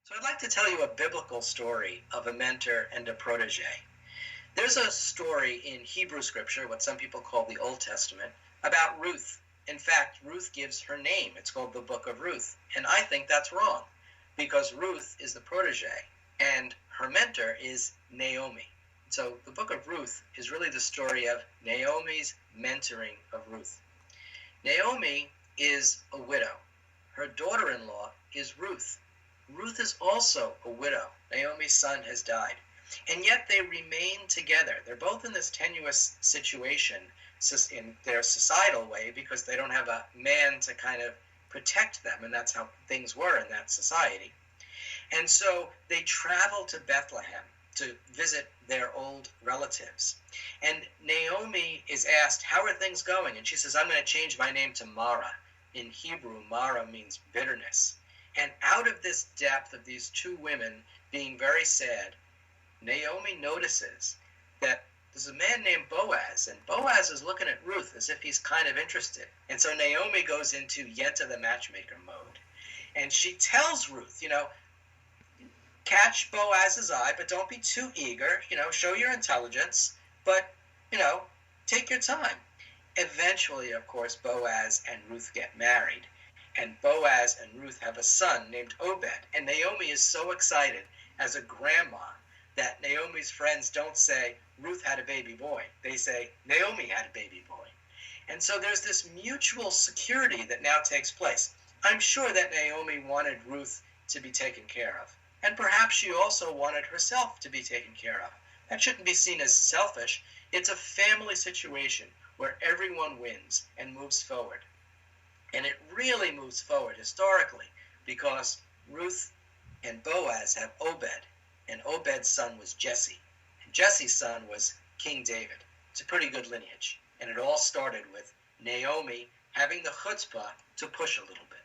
So I'd like to tell you a biblical story of a mentor and a protege. There's a story in Hebrew scripture, what some people call the Old Testament, about Ruth. In fact, Ruth gives her name. It's called the Book of Ruth. And I think that's wrong because Ruth is the protege and her mentor is Naomi. So the Book of Ruth is really the story of Naomi's mentoring of Ruth. Naomi is a widow. Her daughter-in-law is Ruth. Ruth is also a widow. Naomi's son has died. And yet they remain together. They're both in this tenuous situation in their societal way because they don't have a man to kind of protect them, and that's how things were in that society. And so they travel to Bethlehem to visit their old relatives. And Naomi is asked, how are things going? And she says, I'm going to change my name to Mara. In Hebrew, Mara means bitterness. And out of this depth of these two women being very sad, Naomi notices that there's a man named Boaz, and Boaz is looking at Ruth as if he's kind of interested. And so Naomi goes into Yenta the matchmaker mode. And she tells Ruth, catch Boaz's eye, but don't be too eager, show your intelligence, but, take your time. Eventually, of course, Boaz and Ruth get married. And Boaz and Ruth have a son named Obed. And Naomi is so excited as a grandma that Naomi's friends don't say, Ruth had a baby boy. They say, Naomi had a baby boy. And so there's this mutual security that now takes place. I'm sure that Naomi wanted Ruth to be taken care of. And perhaps she also wanted herself to be taken care of. That shouldn't be seen as selfish. It's a family situation where everyone wins and moves forward. And it really moves forward historically because Ruth and Boaz have Obed, and Obed's son was Jesse. And Jesse's son was King David. It's a pretty good lineage. And it all started with Naomi having the chutzpah to push a little bit.